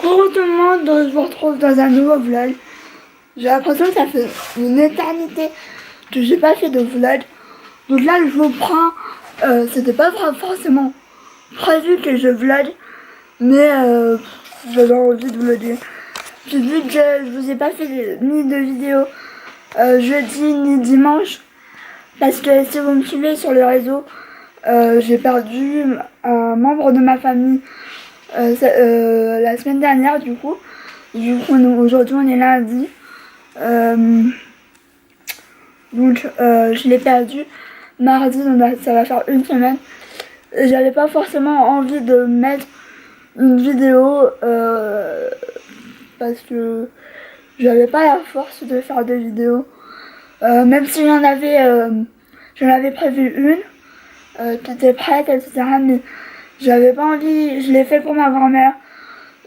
Coucou tout le monde, donc je vous retrouve dans un nouveau vlog. J'ai l'impression que ça fait une éternité que j'ai pas fait de vlog. Donc là je vous prends, c'était pas forcément prévu que je vlog, mais j'avais envie de vlogger. Puis vu que je vous ai pas fait ni de vidéo jeudi ni dimanche, parce que si vous me suivez sur le réseau, j'ai perdu un membre de ma famille la semaine dernière du coup. Aujourd'hui on est lundi. Donc je l'ai perdu mardi, donc ça va faire une semaine. J'avais pas forcément envie de mettre une vidéo parce que j'avais pas la force de faire des vidéos. Même si j'en avais prévu une qui était prête, etc. Mais j'avais pas envie, je l'ai fait pour ma grand-mère.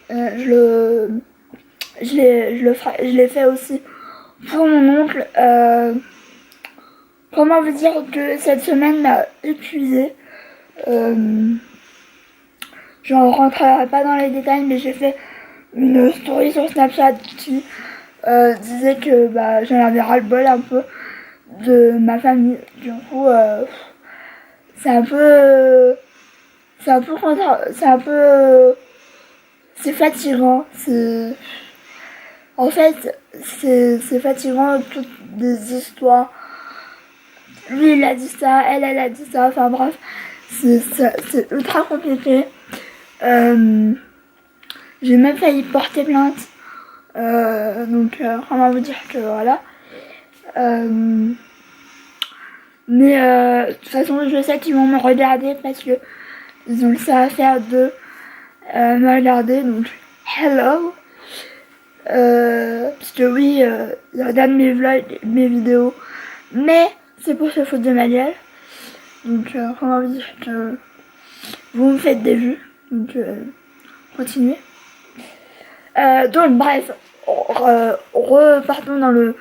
Je l'ai fait aussi pour mon oncle. Comment vous dire que cette semaine m'a épuisée. J'en rentrerai pas dans les détails, mais j'ai fait une story sur Snapchat qui disait que j'en avais ras-le-bol un peu de ma famille. Du coup, c'est fatigant. En fait, c'est fatigant, toutes des histoires. Lui il a dit ça, elle a dit ça, enfin bref, c'est ultra compliqué. J'ai même failli porter plainte. Donc comment vous dire que voilà. Mais de toute façon je sais qu'ils vont me regarder parce que ils ont ça à faire de me regarder, donc hello. Parce que oui, ils regardent mes vlogs, mes vidéos, mais c'est pour se foutre de ma gueule. Donc comment vous dire que vous me faites des vues, donc continuez. Donc bref, repartons dans le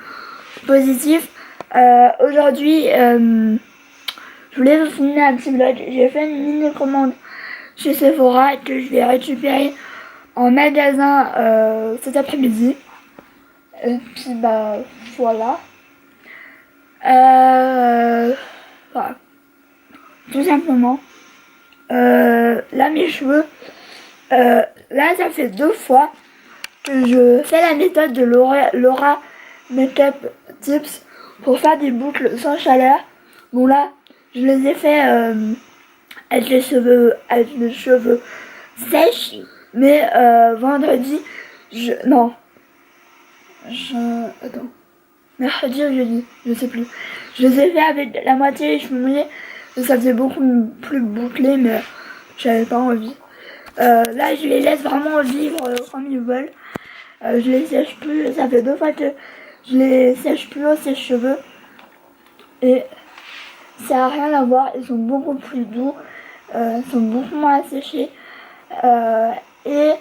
positif. Aujourd'hui, je voulais vous filmer un petit vlog. J'ai fait une mini commande chez Sephora que je vais récupérer en magasin cet après-midi. Et puis voilà. Voilà. Tout simplement. Là mes cheveux. Là ça fait 2 fois que je fais la méthode de Laura Makeup Tips pour faire des boucles sans chaleur. Bon là je les ai fait avec les cheveux sèches, mais vendredi attends, mercredi ou jeudi, je sais plus, je les ai fait avec la moitié des cheveux mouillés et ça faisait beaucoup plus bouclé, mais j'avais pas envie. Là je les laisse vraiment vivre comme ils veulent. Je les sèche plus, ça fait 2 fois que je les sèche plus au sèche-cheveux et ça n'a rien à voir, ils sont beaucoup plus doux, ils sont beaucoup moins asséchés. Et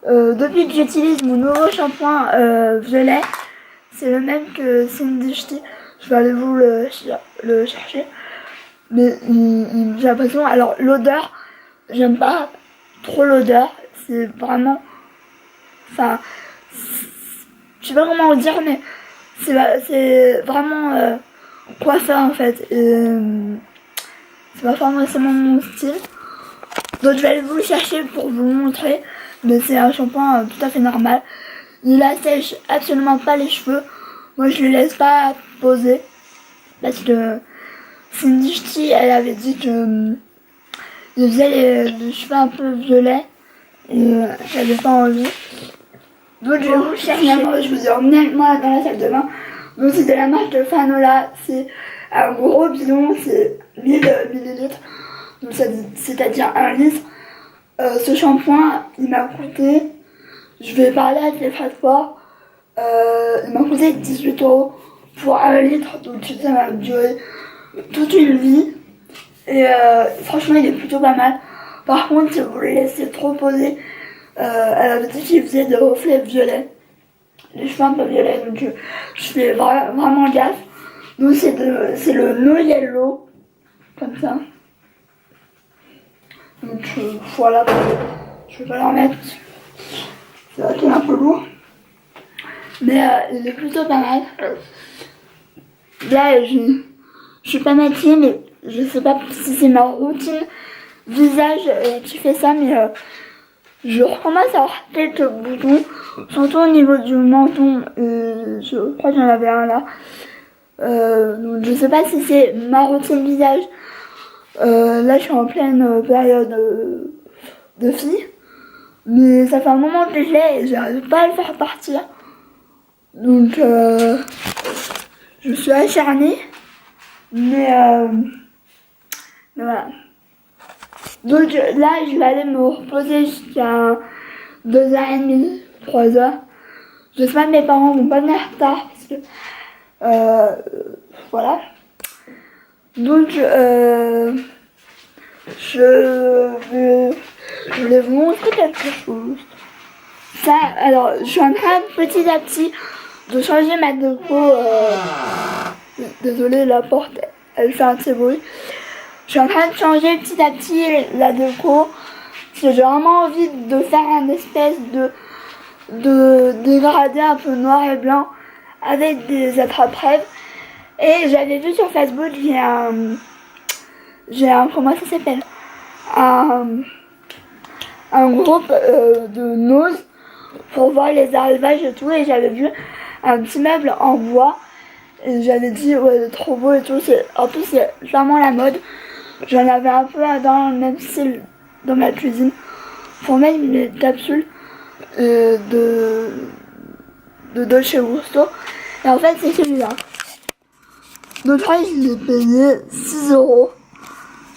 depuis que j'utilise mon nouveau shampoing violet, c'est le même que Cindy Ch'ti, je vais aller vous le chercher. Mais j'ai l'impression, alors l'odeur, j'aime pas trop l'odeur, c'est vraiment, enfin, je sais pas comment vous dire, mais c'est vraiment coiffeur en fait. C'est pas forcément mon style. Donc je vais aller vous le chercher pour vous le montrer. Mais c'est un shampoing tout à fait normal. Il assèche absolument pas les cheveux. Moi je les laisse pas poser. Parce que Cindy Ch'ti, elle avait dit que il faisait les cheveux un peu violets. Et j'avais pas envie. Donc je vais vous le chercher. Finalement je vous ai emmené avec moi dans la salle de bain. Donc c'est de la marque de Fanola. C'est un gros bidon, c'est 1000 millilitres. Donc c'est-à-dire 1 litre. Ce shampoing, il m'a coûté, je vais parler avec les frais de port, il m'a coûté 18 € pour 1 litre, donc ça m'a duré toute une vie. Et franchement, il est plutôt pas mal. Par contre, si vous le laissez trop poser, elle avait dit qu'il faisait des reflets violets, les cheveux un peu violets, donc je fais vraiment gaffe. Donc c'est le No Yellow, comme ça. Donc voilà, je vais pas la remettre. C'est vrai qu'il est un peu lourd. Mais il est plutôt pas mal. Là, je suis pas maquillée, mais je sais pas si c'est ma routine visage qui fait ça, mais je recommence à avoir quelques boutons, surtout au niveau du menton. Je crois que j'en avais un là. Donc je sais pas si c'est ma routine visage. Là, je suis en pleine période de fille, mais ça fait un moment que je l'ai et j'arrive pas à le faire partir. Donc je suis acharnée, mais voilà. Donc là, je vais aller me reposer jusqu'à 2h30, 3h. J'espère que mes parents vont pas venir tard parce que voilà. Donc je voulais vous montrer quelque chose. Ça, alors je suis en train petit à petit de changer ma déco. Désolée, la porte elle fait un petit bruit. Je suis en train de changer petit à petit la déco parce que j'ai vraiment envie de faire un espèce de dégradé un peu noir et blanc avec des attrape-rêves. Et j'avais vu sur Facebook, j'ai un comment ça s'appelle, un groupe de nose pour voir les arrivages et tout, et j'avais vu un petit meuble en bois et j'avais dit ouais c'est trop beau et tout. En plus c'est vraiment la mode. J'en avais un peu dans le même style dans ma cuisine pour mettre mes capsules de Dolce Gusto, et en fait c'est celui-là. Donc là je l'ai payé 6€,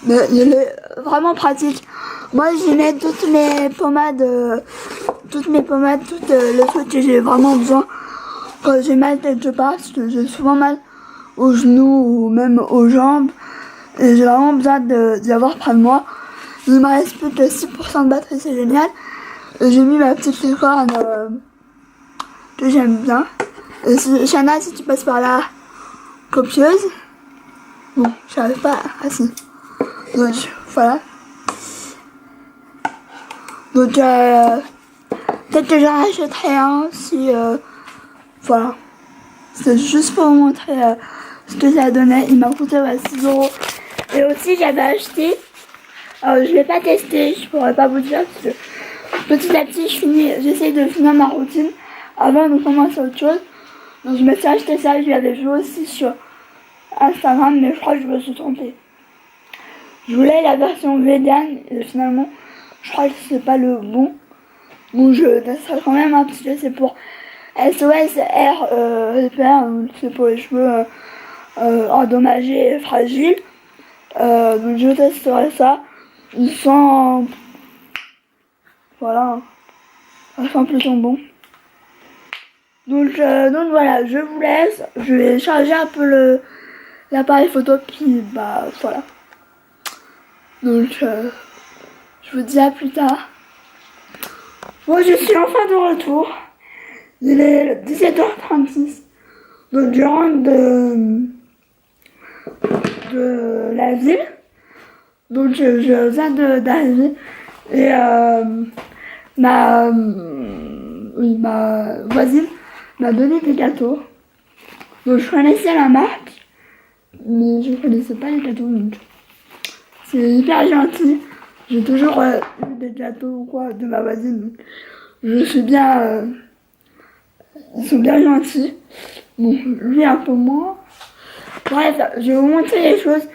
mais il est vraiment pratique. Moi j'y mets toutes mes pommades, tous les trucs que j'ai vraiment besoin quand j'ai mal quelque part, parce que j'ai souvent mal aux genoux ou même aux jambes, et j'ai vraiment besoin d'y avoir près de moi. Il me reste plus que 6% de batterie, c'est génial. J'ai mis ma petite licorne que j'aime bien. Et Chana, si tu passes par là, copieuse. Bon, j'arrive pas. Ah si. Donc voilà. Donc peut-être que j'en achèterai un si voilà. C'est juste pour vous montrer ce que ça donnait. Il m'a coûté 6€. Et aussi j'avais acheté. Je l'ai pas testé, je pourrais pas vous dire parce que petit à petit j'essaie de finir ma routine avant de commencer autre chose. Donc je me suis acheté ça, je l'avais vu aussi sur Instagram, mais je crois que je me suis trompée. Je voulais la version vegan et finalement je crois que c'est pas le bon. Bon, je testerai quand même parce que c'est pour SOS Air Repair, c'est pour les cheveux endommagés et fragiles. Donc je testerai ça. Ils sont voilà, ça sent plutôt bon. Donc voilà, je vous laisse. Je vais charger un peu l'appareil photo, puis bah voilà. Donc je vous dis à plus tard. Bon, je suis enfin de retour. Il est 17h36. Donc je rentre de la ville. Donc je viens d'arriver. Et ma voisine m'a donné des gâteaux. Donc je connaissais la marque, mais je connaissais pas les gâteaux. Donc c'est hyper gentil. J'ai toujours eu des gâteaux ou quoi de ma voisine. Donc je suis bien. Ils sont bien gentils. Bon, lui un peu moins. Bref, je vais vous montrer les choses.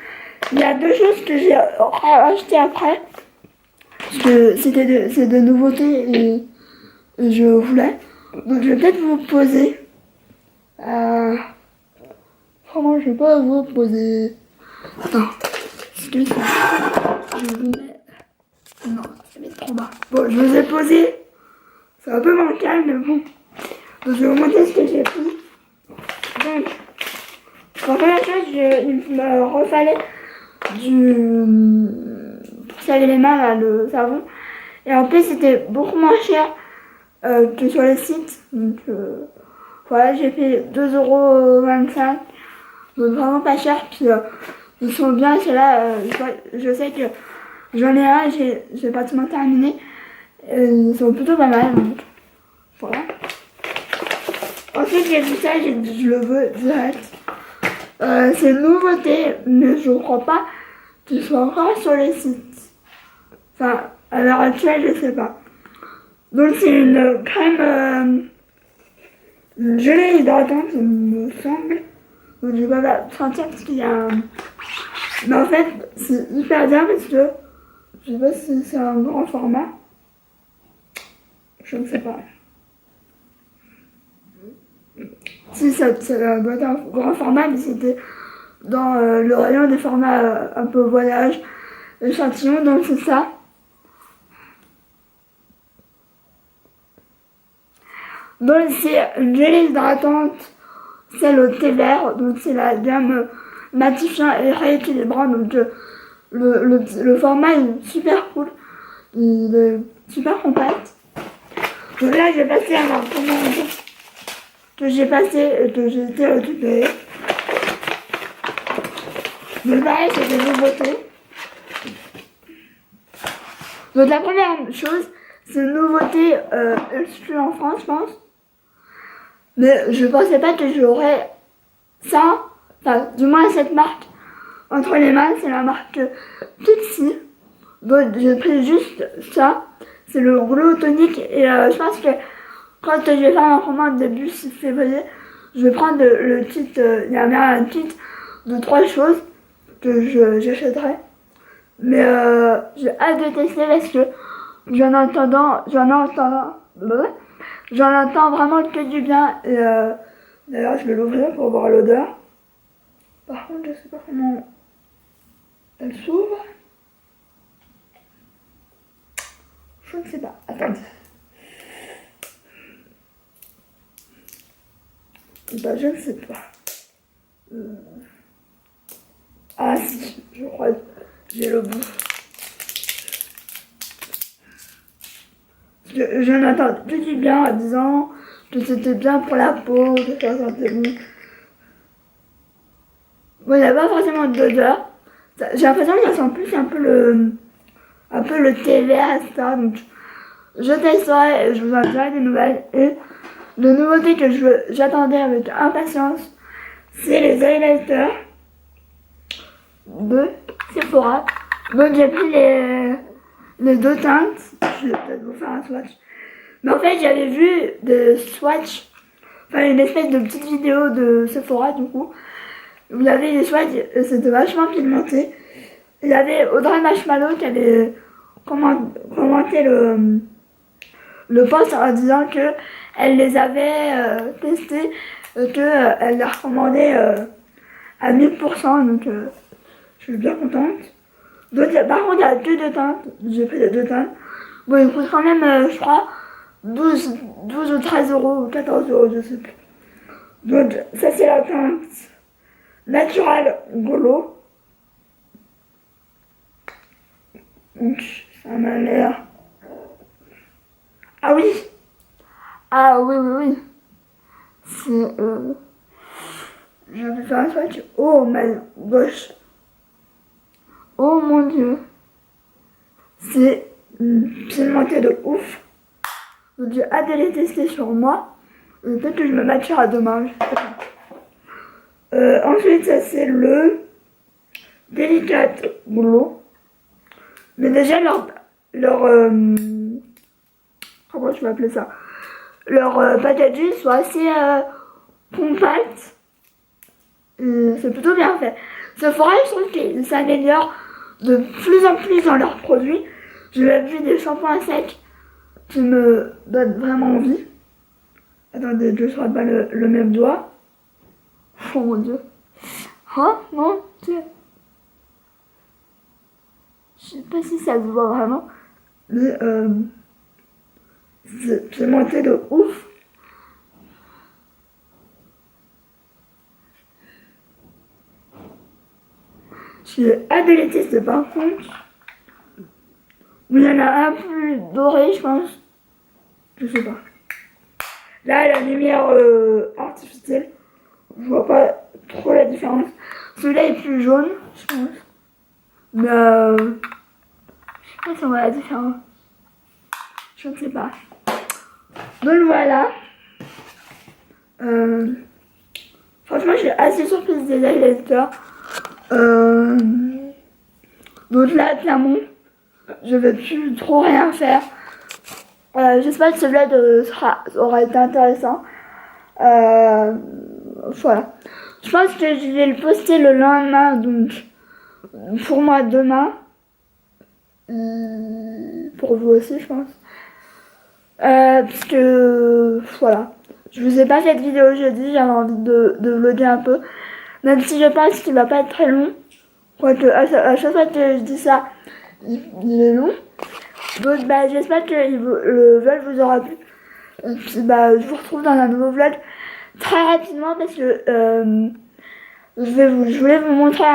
Il y a deux choses que j'ai achetées après. Parce que c'est de nouveautés et je voulais. Donc je vais peut-être vous poser. Vraiment, je vais pas vous poser. Attends, excusez-moi. Je vous mets. Non, ça va être trop bas. Bon, je vous ai posé. C'est un peu bancal, mais bon. Donc je vais vous montrer ce que j'ai pris. Donc, pour première chose, il me refallait pour se laver les mains, là, le savon. Et en plus, c'était beaucoup moins cher que sur les sites. Donc voilà, j'ai fait 2,25€. Donc vraiment pas cher. Puis ils sont bien, c'est là. Je sais que j'en ai un, j'ai pratiquement terminé. Ils sont plutôt pas mal. Donc Ensuite, j'ai vu ça, j'ai dit, je le veux direct. C'est une nouveauté, mais je crois pas qu'il soit encore sur les sites. Enfin, à l'heure actuelle, je sais pas. Donc, c'est une crème gelée hydratante, il me semble. Donc, je vais pas la sentir parce qu'il y a un... Mais en fait, c'est hyper bien parce que je sais pas si c'est un grand format. Je ne sais pas. Si ça doit être un grand format, mais c'était dans le rayon des formats un peu voyage, échantillon, donc c'est ça. Donc c'est une gelée hydratante, celle au thé vert, donc c'est la gamme matifiant et rééquilibrant, donc le format est super cool, il est super compact. Donc là j'ai passé à ma commande que j'ai passé et que j'ai été récupérée. Mais pareil, c'est des nouveautés. Donc la première chose, c'est une nouveauté exclue en France, je pense. Mais je pensais pas que j'aurais ça, enfin du moins cette marque entre les mains, c'est la marque Pixi. Donc j'ai pris juste ça, c'est le Glow Tonic et je pense que quand je vais faire ma commande début 6 février, je vais prendre le kit, il y a bien un kit de 3 choses que j'achèterai. Mais j'ai hâte de tester parce que j'en entends vraiment que du bien. Et d'ailleurs, je vais l'ouvrir pour voir l'odeur. Par contre, je sais pas comment elle s'ouvre. Je ne sais pas. Attendez. Bah, je ne sais pas. Ah si, je crois que j'ai le bout. J'en entends que du bien en disant que c'était bien pour la peau, que ça sentait bon. Bon, il n'y a pas forcément d'odeur. J'ai l'impression que ça sent plus un peu le thé vert, etc. Donc, je testerai et je vous en dirai des nouvelles. Et les nouveautés que j'attendais avec impatience, c'est les highlighters de Sephora. Donc, j'ai pris les deux teintes. Je vais peut-être vous faire un swatch. Mais en fait, j'avais vu des swatchs, enfin une espèce de petite vidéo de Sephora du coup. Où il y avait des swatchs et c'était vachement pigmenté. Il y avait Audrey Marshmallow qui avait commenté le post en disant que elle les avait testés et que elle les recommandait à 1000%. Donc je suis bien contente. Donc par contre, il y a que deux teintes. J'ai pris les deux teintes. Bon, ils coûtent quand même, je crois, 12 ou 13 euros ou 14 euros, je sais plus. Donc ça c'est la teinte Natural Glow. Donc ça m'a l'air... Ah oui. Ah oui, oui, oui. C'est... Je vais faire un swatch. Oh ma gauche. Oh mon dieu. C'est pigmenté de ouf. Donc j'ai hâte de les tester sur moi. Peut-être que je me matcherai demain. Je sais pas. Ensuite, ça c'est le Delicate Glow. Mais déjà comment je vais appeler ça, leur packaging soit assez compact. C'est plutôt bien fait. Sephora, je trouve qu'ils s'améliorent de plus en plus dans leurs produits. J'ai même vu des shampoings secs qui me donnent vraiment envie. Attendez, je ne sors pas le même doigt. Oh mon dieu. Oh mon dieu. Je sais pas si ça se voit vraiment. Mais c'est pigmenté de ouf. J'ai hâte de les tester par contre. Il y en a un plus doré, je pense. Je sais pas. Là, la lumière artificielle, je vois pas trop la différence. Celui-là est plus jaune, je pense. Mais je sais pas si on voit la différence. Je ne sais pas. Donc voilà. Franchement, je suis assez surprise des lecteurs. Donc là, clairement, je vais plus trop rien faire. J'espère que ce vlog aura été intéressant. Voilà. Je pense que je vais le poster le lendemain, donc pour moi demain. Pour vous aussi, je pense. Parce que voilà. Je vous ai pas fait de vidéo jeudi, j'avais envie de vlogger un peu. Même si je pense qu'il va pas être très long. Quoique à chaque fois que je dis ça, il est long. Donc j'espère que le vlog vous aura plu. Et puis je vous retrouve dans un nouveau vlog très rapidement parce que je voulais vous montrer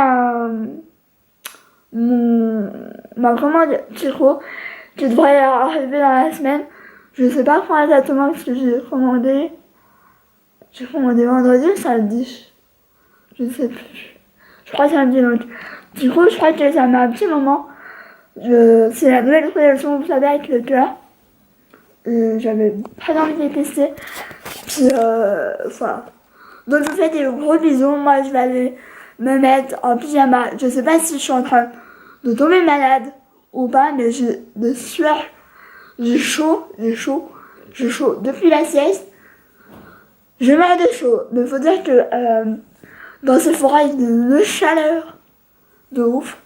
ma commande Chico qui devrait arriver dans la semaine. Je sais pas quand exactement parce que j'ai commandé vendredi ou samedi. Je sais plus. Je crois samedi donc. Du coup je crois que ça met un petit moment. C'est la nouvelle collection, vous savez, avec le cœur. J'avais très envie de les tester. Puis voilà. Donc je vous fais des gros bisous. Moi je vais aller me mettre en pyjama. Je sais pas si je suis en train de tomber malade ou pas, mais j'ai de sueur. J'ai chaud depuis la sieste. Je meurs de chaud. Mais faut dire que dans ce forêt il y a une chaleur de ouf.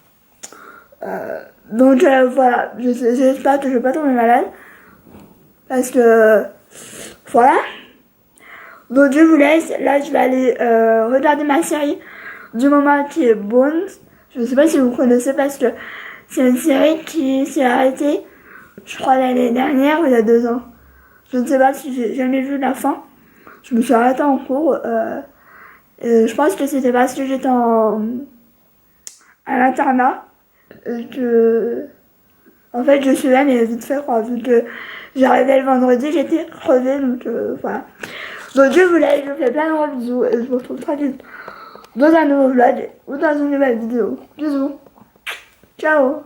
Donc voilà, j'espère que je vais pas tomber malade. Parce que voilà. Donc je vous laisse. Là je vais aller regarder ma série du moment qui est Bones. Je sais pas si vous connaissez parce que c'est une série qui s'est arrêtée, je crois l'année dernière ou il y a 2 ans. Je ne sais pas si j'ai jamais vu la fin. Je me suis arrêtée en cours. Je pense que c'était parce que j'étais à l'internat. En fait je suis là mais vite fait quoi. Vu que j'arrivais le vendredi, j'étais crevée donc voilà. Donc je vous laisse, je vous fais plein de gros bisous et je vous retrouve très vite dans un nouveau vlog ou dans une nouvelle vidéo. Bisous. Ciao.